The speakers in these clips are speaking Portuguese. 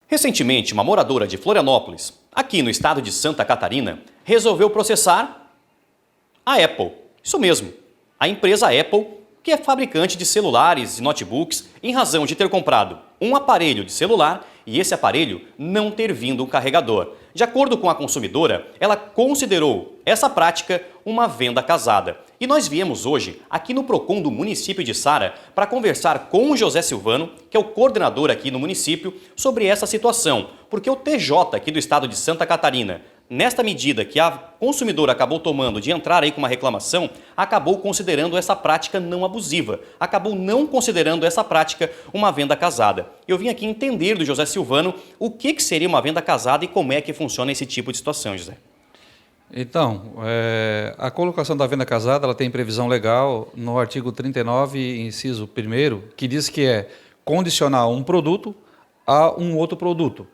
Recentemente, uma moradora de Florianópolis, aqui no estado de Santa Catarina, resolveu processar a Apple. Isso mesmo, a empresa Apple, que é fabricante de celulares e notebooks, em razão de ter comprado um aparelho de celular e esse aparelho não ter vindo um carregador. De acordo com a consumidora, ela considerou essa prática uma venda casada. E nós viemos hoje aqui no Procon do município de Sara para conversar com o José Silvano, que é o coordenador aqui no município, sobre essa situação. Porque o TJ aqui do estado de Santa Catarina, nesta medida que a consumidora acabou tomando de entrar aí com uma reclamação, acabou considerando essa prática não abusiva, acabou não considerando essa prática uma venda casada. Eu vim aqui entender do José Silvano o que seria uma venda casada e como é que funciona esse tipo de situação, José. Então, a colocação da venda casada ela tem previsão legal no artigo 39, inciso 1º, que diz que é condicionar um produto a um outro produto.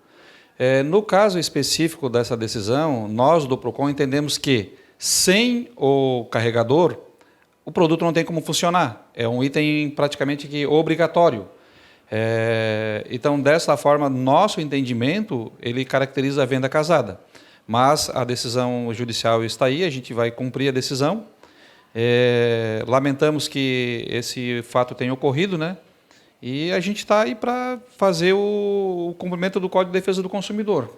No caso específico dessa decisão, nós do PROCON entendemos que sem o carregador, o produto não tem como funcionar. É um item praticamente que obrigatório. Então, dessa forma, nosso entendimento, ele caracteriza a venda casada. Mas a decisão judicial está aí, a gente vai cumprir a decisão. Lamentamos que esse fato tenha ocorrido, né? E a gente está aí para fazer o cumprimento do Código de Defesa do Consumidor.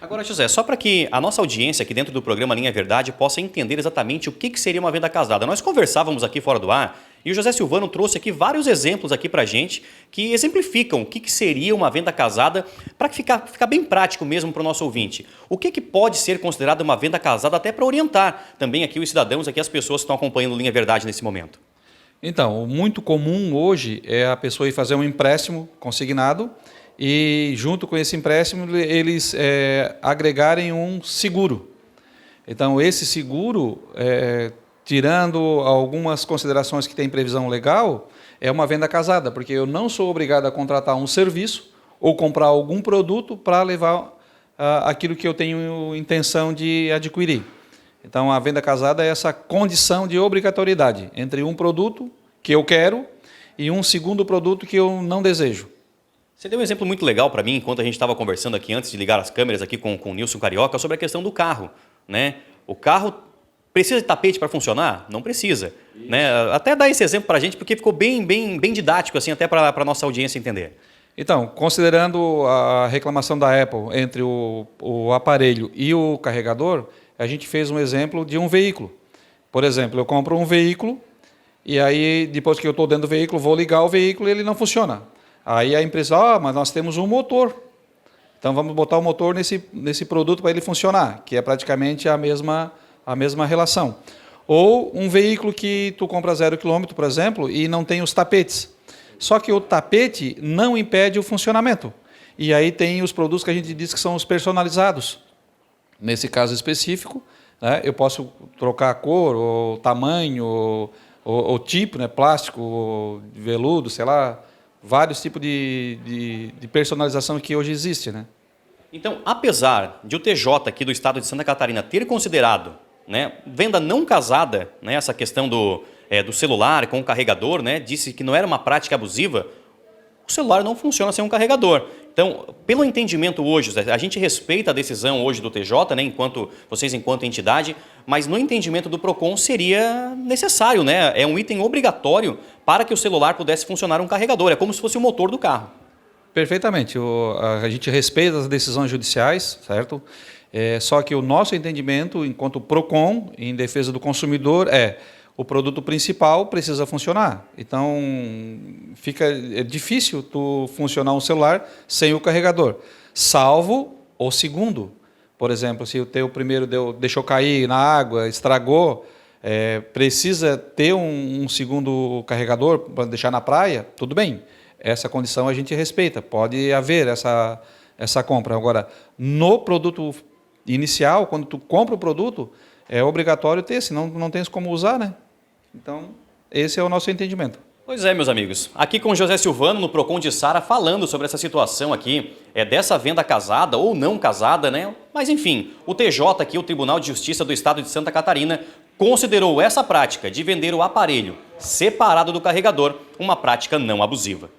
Agora, José, só para que a nossa audiência aqui dentro do programa Linha Verdade possa entender exatamente o que seria uma venda casada. Nós conversávamos aqui fora do ar e o José Silvano trouxe aqui vários exemplos aqui para a gente que exemplificam o que seria uma venda casada para ficar bem prático mesmo para o nosso ouvinte. O que pode ser considerado uma venda casada até para orientar também aqui os cidadãos, aqui as pessoas que estão acompanhando Linha Verdade nesse momento. Então, o muito comum hoje é a pessoa ir fazer um empréstimo consignado e, junto com esse empréstimo, eles agregarem um seguro. Então, esse seguro, tirando algumas considerações que tem previsão legal, é uma venda casada, porque eu não sou obrigado a contratar um serviço ou comprar algum produto para levar aquilo que eu tenho intenção de adquirir. Então, a venda casada é essa condição de obrigatoriedade entre um produto que eu quero e um segundo produto que eu não desejo. Você deu um exemplo muito legal para mim, enquanto a gente estava conversando aqui antes de ligar as câmeras aqui com o Nilson Carioca, sobre a questão do carro, né? O carro precisa de tapete para funcionar? Não precisa. Né? Até dá esse exemplo para a gente, porque ficou bem didático, assim, até para a nossa audiência entender. Então, considerando a reclamação da Apple entre o aparelho e o carregador, a gente fez um exemplo de um veículo. Por exemplo, eu compro um veículo e aí, depois que eu estou dentro do veículo, vou ligar o veículo e ele não funciona. Aí a empresa, mas nós temos um motor. Então, vamos botar o motor nesse produto para ele funcionar, que é praticamente a mesma relação. Ou um veículo que tu compra 0 km, por exemplo, e não tem os tapetes. Só que o tapete não impede o funcionamento. E aí tem os produtos que a gente diz que são os personalizados. Nesse caso específico, né, eu posso trocar a cor, o tamanho, o tipo, né, plástico, veludo, sei lá, vários tipos de personalização que hoje existe, né? Então, apesar de o TJ aqui do estado de Santa Catarina ter considerado, né, venda não casada, né, essa questão do celular com o carregador, né, disse que não era uma prática abusiva, o celular não funciona sem um carregador. Então, pelo entendimento hoje, a gente respeita a decisão hoje do TJ, né, enquanto entidade, mas no entendimento do PROCON seria necessário, né? É um item obrigatório para que o celular pudesse funcionar um carregador, é como se fosse o motor do carro. Perfeitamente, a gente respeita as decisões judiciais, certo? Só que o nosso entendimento, enquanto PROCON, em defesa do consumidor, o produto principal precisa funcionar. Então, é difícil tu funcionar um celular sem o carregador, salvo o segundo. Por exemplo, se o teu primeiro deixou cair na água, estragou, precisa ter um segundo carregador para deixar na praia, tudo bem. Essa condição a gente respeita, pode haver essa compra. Agora, no produto inicial, quando tu compra o produto, é obrigatório ter, senão não tens como usar, né? Então, esse é o nosso entendimento. Pois é, meus amigos. Aqui com o José Silvano, no Procon de Sara, falando sobre essa situação aqui, dessa venda casada ou não casada, né? Mas, enfim, o TJ aqui, o Tribunal de Justiça do Estado de Santa Catarina, considerou essa prática de vender o aparelho separado do carregador uma prática não abusiva.